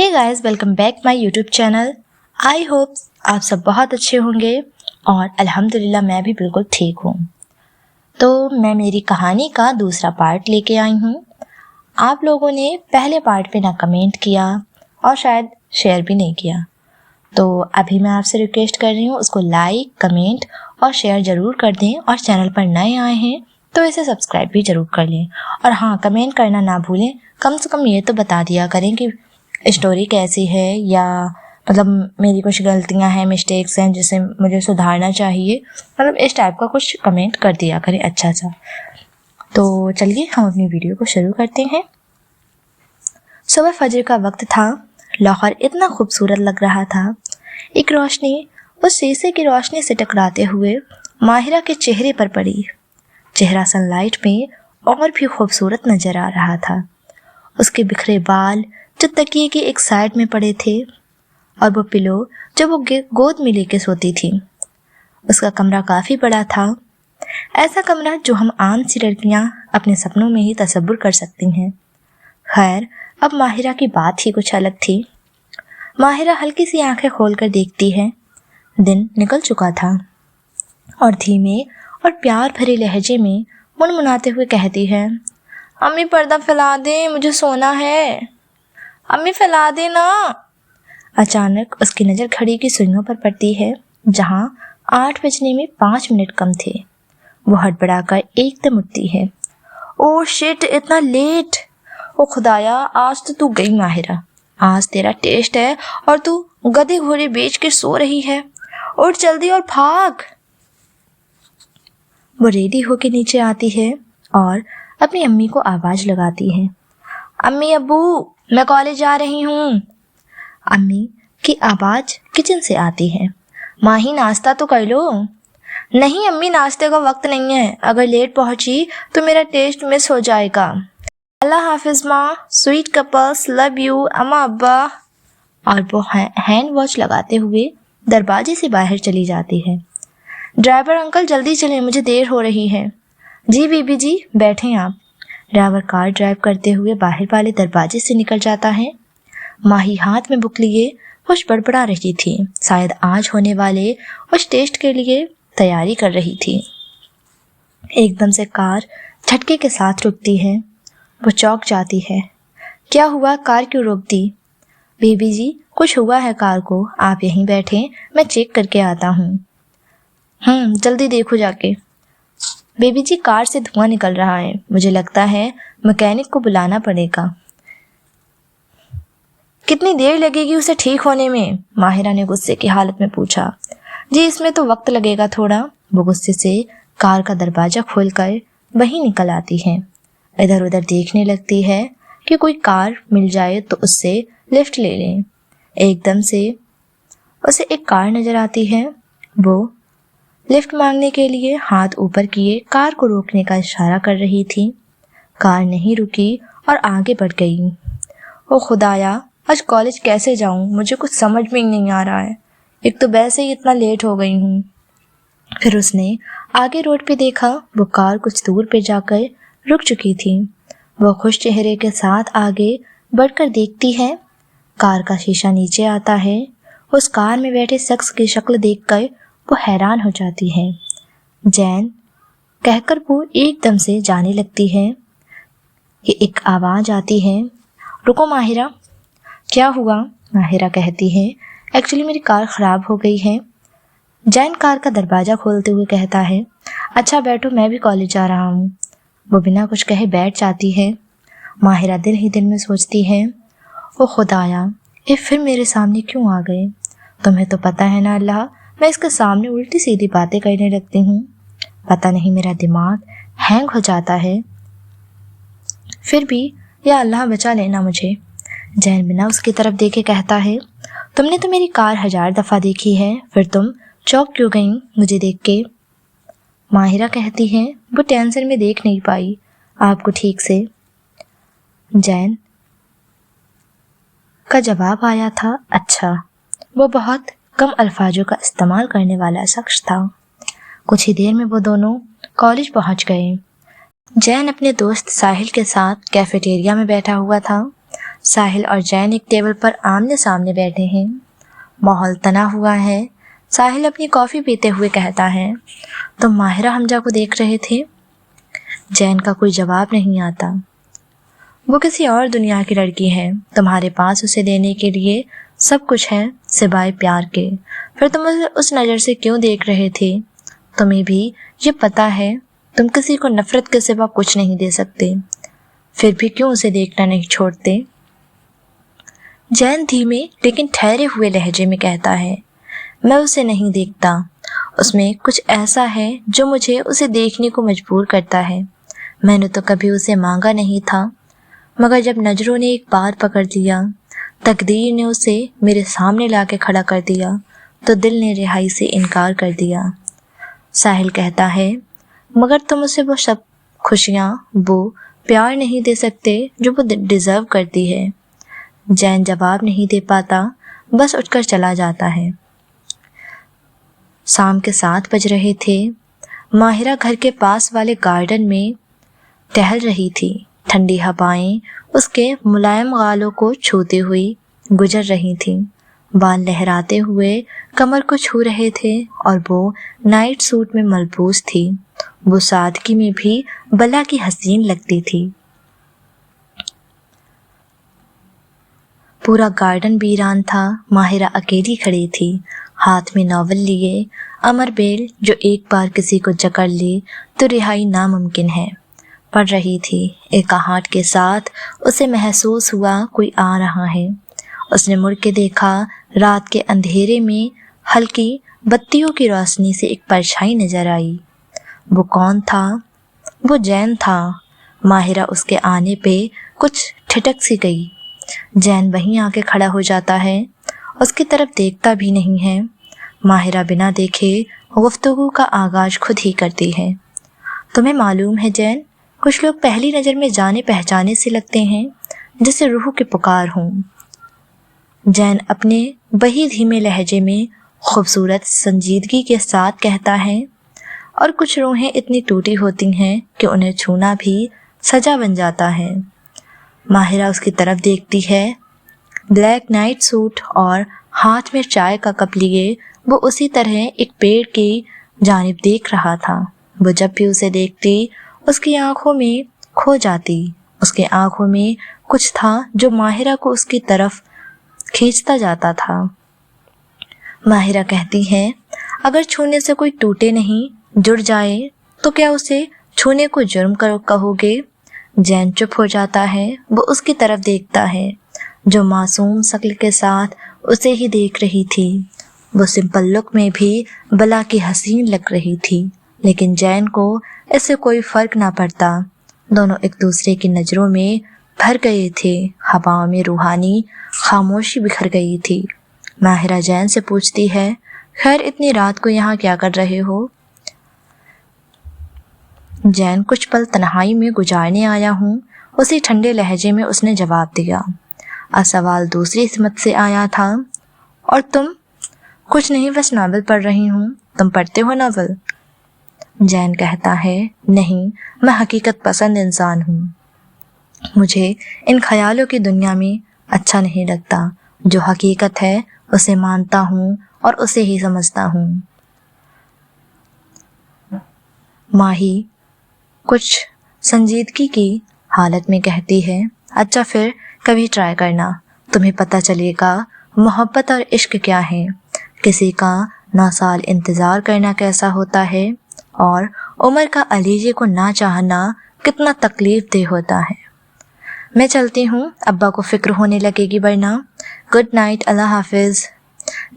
Hey guys, welcome back my YouTube channel. I hope आप सब बहुत अच्छे होंगे और अल्हम्दुलिल्लाह मैं भी बिल्कुल ठीक हूँ। तो मैं मेरी कहानी का दूसरा पार्ट लेके आई हूँ। आप लोगों ने पहले पार्ट पे ना कमेंट किया और शायद शेयर भी नहीं किया, तो अभी मैं आपसे रिक्वेस्ट कर रही हूँ उसको लाइक, कमेंट और शेयर ज़रूर कर दें। और चैनल पर नए आए हैं तो इसे सब्सक्राइब भी ज़रूर कर लें। और हाँ, कमेंट करना ना भूलें, कम से कम ये तो बता दिया करें कि स्टोरी कैसी है, या मतलब मेरी कुछ गलतियां हैं, मिस्टेक्स हैं जिसे मुझे सुधारना चाहिए, मतलब इस टाइप का कुछ कमेंट कर दिया करें अच्छा सा। तो चलिए हम अपनी वीडियो को शुरू करते हैं। सुबह फजर का वक्त था। लाहौर इतना खूबसूरत लग रहा था। एक रोशनी उस शीशे की रोशनी से टकराते हुए माहिरा के चेहरे पर पड़ी। चेहरा सनलाइट में और भी खूबसूरत नजर आ रहा था। उसके बिखरे बाल जो तकिए की एक साइड में पड़े थे, और वो पिलो जो वो गोद में लेके सोती थी। उसका कमरा काफ़ी बड़ा था, ऐसा कमरा जो हम आम सी लड़कियां अपने सपनों में ही तसव्वुर कर सकती हैं। खैर, अब माहिरा की बात ही कुछ अलग थी। माहिरा हल्की सी आंखें खोलकर देखती है। दिन निकल चुका था और धीमे और प्यार भरे लहजे में मुनमुनाते हुए कहती है, अम्मी पर्दा फैला दे, मुझे सोना है। अम्मी फैला दे ना। अचानक उसकी नज़र घड़ी की सुइयों पर पड़ती है, जहां 8 बजने में 5 मिनट कम थे। वो हड़बड़ाकर एकदम उठती है। ओह शिट, इतना लेट। ओ खुदाया, आज तो तू गई माहिरा। आज तेरा टेस्ट है और तू गधे घोड़े बेच के सो रही है। उठ जल्दी और भाग। वो रेडी होके नीचे आती है और अपनी अम्मी को आवाज लगाती है, अम्मी अब्बू मैं कॉलेज जा रही हूँ। अम्मी की आवाज किचन से आती है, माही नाश्ता तो कर लो। नहीं अम्मी, नाश्ते का वक्त नहीं है, अगर लेट पहुंची तो मेरा टेस्ट मिस हो जाएगा। अल्लाह हाफिज माँ, स्वीट कपल्स, लव यू अम्मा अब्बा। और वो हैंड वॉच लगाते हुए दरवाजे से बाहर चली जाती है। ड्राइवर अंकल जल्दी चलें, मुझे देर हो रही है। जी बीबी जी, बैठें आप। ड्राइवर कार ड्राइव करते हुए बाहर वाले दरवाजे से निकल जाता है। माही हाथ में बुक लिए कुछ बड़बड़ा रही थी। शायद आज होने वाले उस टेस्ट के लिए तैयारी कर रही थी। एकदम से कार झटके के साथ रुकती है। वो चौंक जाती है। क्या हुआ, कार क्यों रोक दी? बीबी जी, कुछ हुआ है कार को, आप यहीं बैठे, मैं चेक करके आता हूँ। जल्दी देखो जाके। बेबी जी, कार से धुआं निकल रहा है, मुझे लगता है मैकेनिक को बुलाना पड़ेगा। कितनी देर लगेगी उसे ठीक होने में? माहिरा ने गुस्से की हालत में पूछा। जी इसमें तो वक्त लगेगा थोड़ा। वो गुस्से से कार का दरवाजा खोलकर वहीं निकल आती है। इधर उधर देखने लगती है कि कोई कार मिल जाए तो उससे लिफ्ट ले लें। एकदम से उसे एक कार नजर आती है। वो लिफ्ट मांगने के लिए हाथ ऊपर किए कार को रोकने का इशारा कर रही थी। कार नहीं रुकी और आगे बढ़ गई। ओ खुदाया, आज कॉलेज कैसे जाऊं, मुझे कुछ समझ में ही नहीं आ रहा है। एक तो वैसे ही इतना लेट हो गई हूँ। फिर उसने आगे रोड पे देखा। वो कार कुछ दूर पे जाकर रुक चुकी थी। वो खुश चेहरे के साथ आगे बढ़कर देखती है। कार का शीशा नीचे आता है। उस कार में बैठे शख्स की शक्ल देखकर वो हैरान हो जाती है। जैन कहकर वो एकदम से जाने लगती है कि एक आवाज आती है, रुको माहिरा। क्या हुआ? माहिरा कहती है, एक्चुअली मेरी कार खराब हो गई है। जैन कार का दरवाजा खोलते हुए कहता है, अच्छा बैठो, मैं भी कॉलेज जा रहा हूँ। वो बिना कुछ कहे बैठ जाती है। माहिरा दिल ही दिल में सोचती है, ओ खुदाया, ये फिर मेरे सामने क्यों आ गए? तुम्हें तो पता है ना अल्लाह, मैं इसके सामने उल्टी सीधी बातें करने लगती हूँ। पता नहीं मेरा दिमाग हैंग हो जाता है। फिर भी या अल्लाह बचा लेना मुझे। जैन बिना उसकी तरफ देखे कहता है, तुमने तो मेरी कार 1000 दफ़ा देखी है, फिर तुम चौंक क्यों गई मुझे देख के? माहिरा कहती है, वो टेंशन में देख नहीं पाई आपको ठीक से। जैन का जवाब आया था, अच्छा। वो बहुत कम अल्फाजों का इस्तेमाल करने वाला शख्स था। कुछ ही देर में वो दोनों कॉलेज पहुंच गए। जैन अपने दोस्त साहिल के साथ कैफेटेरिया में बैठा हुआ था। ساحل اور جین ایک ٹیبل پر آمنے سامنے بیٹھے ہیں۔ ماحول تنا ہوا ہے۔ ساحل اپنی کافی پیتے ہوئے کہتا ہے، تم ماہرہ حمزہ کو دیکھ رہے تھے؟ جین کا کوئی جواب نہیں آتا۔ وہ کسی اور دنیا کی لڑکی ہے، تمہارے پاس اسے دینے کے لیے سب کچھ ہے سوائے پیار کے، پھر تم اسے اس نظر سے کیوں دیکھ رہے تھے؟ تمہیں بھی یہ پتا ہے تم کسی کو نفرت کے سوا کچھ نہیں دے سکتے، پھر بھی کیوں اسے دیکھنا نہیں چھوڑتے؟ جین دھیمے لیکن ٹھہرے ہوئے لہجے میں کہتا ہے، میں اسے نہیں دیکھتا، اس میں کچھ ایسا ہے جو مجھے اسے دیکھنے کو مجبور کرتا ہے۔ میں نے تو کبھی اسے مانگا نہیں تھا، مگر جب نظروں نے ایک بار پکڑ دیا، تقدیر نے اسے میرے سامنے لا کے کھڑا کر دیا تو دل نے رہائی سے انکار کر دیا۔ ساحل کہتا ہے، مگر تم اسے وہ سب خوشیاں، وہ پیار نہیں دے سکتے جو وہ ڈیزرو کرتی ہے۔ جین جواب نہیں دے پاتا، بس اٹھ کر چلا جاتا ہے۔ شام کے 7 بج رہے تھے۔ ماہرہ گھر کے پاس والے گارڈن میں ٹہل رہی تھی۔ ٹھنڈی ہوائیں اس کے ملائم غالوں کو چھوتے ہوئی گزر رہی تھیں۔ بال لہراتے ہوئے کمر کو چھو رہے تھے اور وہ نائٹ سوٹ میں ملبوس تھی۔ وہ سادگی میں بھی بلا کی حسین لگتی تھی۔ پورا گارڈن ویران تھا۔ ماہرہ اکیلی کھڑی تھی، ہاتھ میں ناول لیے۔ امر بیل جو ایک بار کسی کو جکڑ لے تو رہائی ناممکن ہے، پڑھ رہی تھی۔ ایک آہٹ کے ساتھ اسے محسوس ہوا کوئی آ رہا ہے۔ اس نے مڑ کے دیکھا، رات کے اندھیرے میں ہلکی بتیوں کی روشنی سے ایک پرچھائی نظر آئی۔ وہ کون تھا؟ وہ جین تھا۔ ماہرہ اس کے آنے پہ کچھ ٹھٹک سی گئی۔ جین وہیں آ کے کھڑا ہو جاتا ہے، اس کی طرف دیکھتا بھی نہیں ہے۔ ماہرہ بنا دیکھے گفتگو کا آغاز خود ہی کرتی ہے۔ تمہیں معلوم ہے جین، کچھ لوگ پہلی نظر میں جانے پہچانے سے لگتے ہیں، جیسے روح کی پکار ہوں۔ جین اپنے وہی دھیمے لہجے میں خوبصورت سنجیدگی کے ساتھ کہتا ہے، اور کچھ روحیں اتنی ٹوٹی ہوتی ہیں کہ انہیں چھونا بھی سزا بن جاتا ہے۔ ماہرہ اس کی طرف دیکھتی ہے۔ بلیک نائٹ سوٹ اور ہاتھ میں چائے کا کپ لیے وہ اسی طرح ایک پیڑ کی جانب دیکھ رہا تھا۔ وہ جب بھی اسے دیکھتی اس کی آنکھوں میں کھو جاتی۔ اس کے آنکھوں میں کچھ تھا جو ماہرہ کو اس کی طرف کھینچتا جاتا تھا۔ ماہرہ کہتی ہے، اگر چھونے سے کوئی ٹوٹے نہیں، جڑ جائے تو کیا اسے چھونے کو جرم کہو گے؟ جین چپ ہو جاتا ہے۔ وہ اس کی طرف دیکھتا ہے جو معصوم شکل کے ساتھ اسے ہی دیکھ رہی تھی۔ وہ سمپل لک میں بھی بلا کی حسین لگ رہی تھی، لیکن جین کو اس سے کوئی فرق نہ پڑتا۔ دونوں ایک دوسرے کی نظروں میں بھر گئے تھے۔ ہواؤں میں روحانی خاموشی بکھر گئی تھی۔ ماہرہ جین سے پوچھتی ہے، خیر اتنی رات کو یہاں کیا کر رہے ہو؟ جین، کچھ پل تنہائی میں گزارنے آیا ہوں، اسی ٹھنڈے لہجے میں اس نے جواب دیا۔ اب سوال دوسری سمت سے آیا تھا، اور تم؟ کچھ نہیں، بس ناول پڑھ رہی ہوں۔ تم پڑھتے ہو ناول؟ جین کہتا ہے، نہیں، میں حقیقت پسند انسان ہوں۔ مجھے ان خیالوں کی دنیا میں اچھا نہیں لگتا۔ جو حقیقت ہے اسے مانتا ہوں اور اسے ہی سمجھتا ہوں۔ ماہی کچھ سنجیدگی کی حالت میں کہتی ہے، اچھا پھر کبھی ٹرائی کرنا، تمہیں پتہ چلے گا محبت اور عشق کیا ہے، کسی کا 9 سال انتظار کرنا کیسا ہوتا ہے، اور عمر کا علیجے کو نہ چاہنا کتنا تکلیف دہ ہوتا ہے۔ میں چلتی ہوں، ابا کو فکر ہونے لگے گی ورنہ۔ گڈ نائٹ، اللہ حافظ۔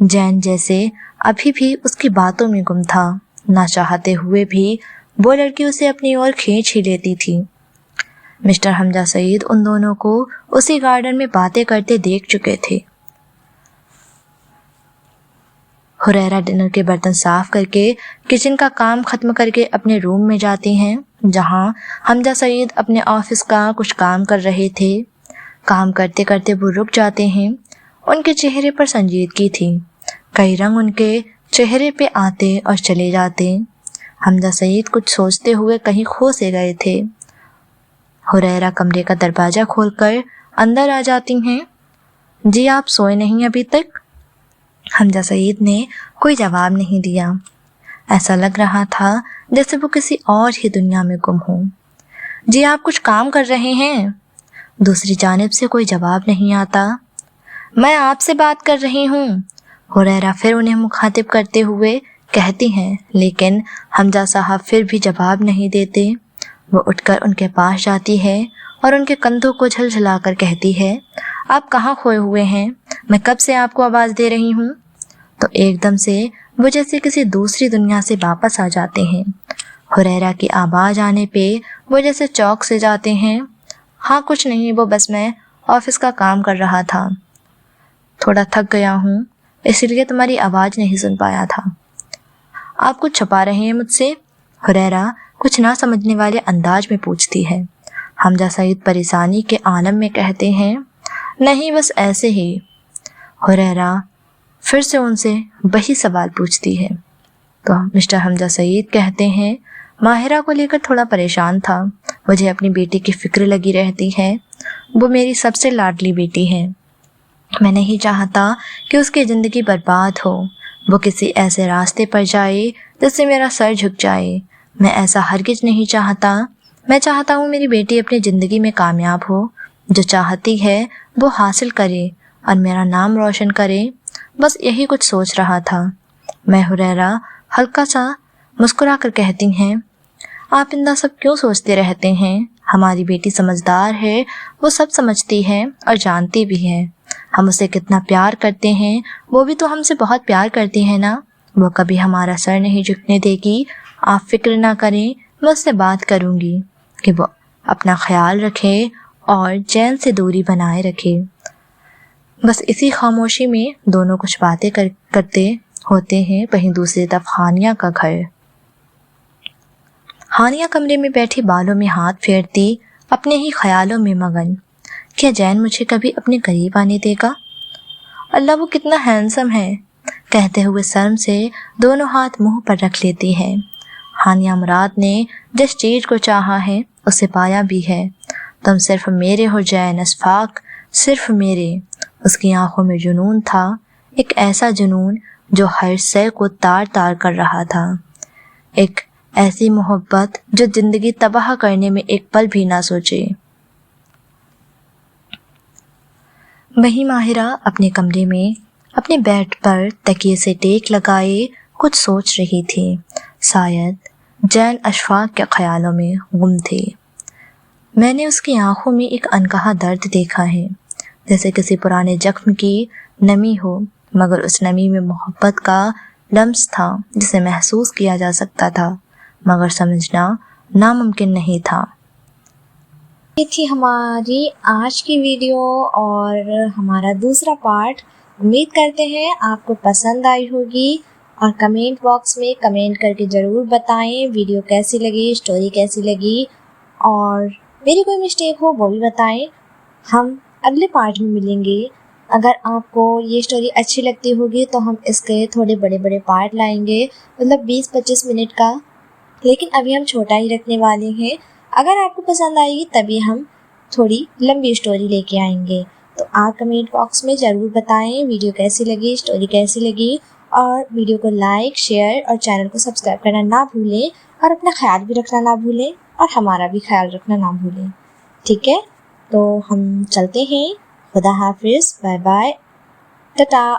جین جیسے ابھی بھی اس کی باتوں میں گم تھا۔ نہ چاہتے ہوئے بھی وہ لڑکی اسے اپنی اور کھینچ ہی لیتی تھی۔ مسٹر حمزہ سعید ان دونوں کو اسی گارڈن میں باتیں کرتے دیکھ چکے تھے۔ حریرہ ڈنر کے برتن صاف کر کے کچن کا کام ختم کر کے اپنے روم میں جاتی ہیں، جہاں حمزہ سعید اپنے آفس کا کچھ کام کر رہے تھے۔ کام کرتے کرتے وہ رک جاتے ہیں۔ ان کے چہرے پر سنجیدگی تھی، کئی رنگ ان کے چہرے پہ آتے اور چلے جاتے۔ حمزہ سعید کچھ سوچتے ہوئے کہیں کھو سے گئے تھے۔ حریرہ کمرے کا دروازہ کھول کر अंदर आ जाती हैं। जी आप सोए नहीं अभी तक? हमजा सईद ने कोई जवाब नहीं दिया। ऐसा लग रहा था जैसे वो किसी और ही दुनिया में गुम हो। जी आप कुछ काम कर रहे हैं? दूसरी जानिब से कोई जवाब नहीं आता। मैं आपसे बात कर रही हूँ, हुरैरा फिर उन्हें मुखातिब करते हुए कहती हैं, लेकिन हमजा साहब फिर भी जवाब नहीं देते। वो उठकर उनके पास जाती है और उनके कंधों को झलझलाकर कहती है, आप कहाँ खोए हुए हैं? मैं कब से आपको आवाज़ दे रही हूँ। तो एकदम से वो जैसे किसी दूसरी दुनिया से वापस आ जाते हैं। हुरैरा की आवाज़ आने पे वो जैसे चौंक से जाते हैं। हाँ कुछ नहीं, वो बस मैं ऑफिस का काम कर रहा था, थोड़ा थक गया हूँ, इसलिए तुम्हारी आवाज़ नहीं सुन पाया था। आप कुछ छुपा रहे हैं मुझसे? हुरैरा कुछ ना समझने वाले अंदाज में पूछती है। हमजा सईद परेशानी के आलम में कहते हैं, नहीं बस ऐसे ही। हुरैरा फिर से उनसे वही सवाल पूछती है। तो मिस्टर हमजा सईद कहते हैं, माहिरा को लेकर थोड़ा परेशान था, मुझे अपनी बेटी की फिक्र लगी रहती है, वो मेरी सबसे लाडली बेटी है। मैं नहीं चाहता कि उसकी ज़िंदगी बर्बाद हो, वो किसी ऐसे रास्ते पर जाए जिससे मेरा सर झुक जाए। मैं ऐसा हरगिज नहीं चाहता। मैं चाहता हूँ मेरी बेटी अपनी ज़िंदगी में कामयाब हो, जो चाहती है वो हासिल करे और मेरा नाम रोशन करे। बस यही कुछ सोच रहा था मैं। हुरैरा हल्का सा मुस्कुरा कर कहती हैं, आप इंदा सब क्यों सोचते रहते हैं? हमारी बेटी समझदार है, वो सब समझती है और जानती भी है। हम उसे कितना प्यार करते हैं, वो भी तो हमसे बहुत प्यार करती है ना। वो कभी हमारा सर नहीं झुकने देगी। आप फिक्र ना करें, मैं उससे बात करूँगी कि वो अपना ख्याल रखे और जैन से दूरी बनाए रखे। बस इसी खामोशी में दोनों कुछ बातें करते होते हैं। वहीं दूसरी तरफ हानिया का घर। हानिया कमरे में बैठी बालों में हाथ फेरती, अपने ही ख्यालों में मगन। क्या जैन मुझे कभी अपने करीब आने देगा? अल्लाह वो कितना हैंडसम है, कहते हुए शर्म से दोनों हाथ मुंह पर रख लेती है। हानिया मुराद ने जिस चीज़ को चाहा है उसे पाया भी है। तुम सिर्फ मेरे हो जैन अशफाक, सिर्फ मेरे। उसकी आंखों में जुनून था, एक ऐसा जुनून जो हर शय को तार तार कर रहा था। एक ऐसी मोहब्बत जो जिंदगी तबाह करने में एक पल भी ना सोचे। वहीं माहिरा अपने कमरे में अपने बेड पर तकिए से टेक लगाए कुछ सोच रही थी। शायद जैन अशफाक के ख्यालों में गुम थी। मैंने उसकी आंखों में एक अनकहा दर्द देखा है, जैसे किसी पुराने जख्म की नमी हो, मगर उस नमी में मोहब्बत का लम्स था जिसे महसूस किया जा सकता था, मगर समझना नामुमकिन नहीं था। ये थी हमारी आज की वीडियो और हमारा दूसरा पार्ट। उम्मीद करते हैं आपको पसंद आई होगी और कमेंट बॉक्स में कमेंट करके ज़रूर बताएं वीडियो कैसी लगी, स्टोरी कैसी लगी, और मेरी कोई मिस्टेक हो वो भी बताएं। हम अगले पार्ट में मिलेंगे। अगर आपको ये स्टोरी अच्छी लगती होगी तो हम इसके थोड़े बड़े बड़े पार्ट लाएंगे, मतलब 20-25 मिनट का, लेकिन अभी हम छोटा ही रखने वाले हैं। अगर आपको पसंद आएगी तभी हम थोड़ी लंबी स्टोरी लेके आएंगे। तो आप कमेंट बॉक्स में ज़रूर बताएं वीडियो कैसी लगी, स्टोरी कैसी लगी, और वीडियो को लाइक, शेयर और चैनल को सब्सक्राइब करना ना भूलें, और अपना ख्याल भी रखना ना भूलें और हमारा भी ख्याल रखना ना भूलें। ठीक है, तो हम चलते हैं। खुदा हाफिज़, बाय बाय, टाटा।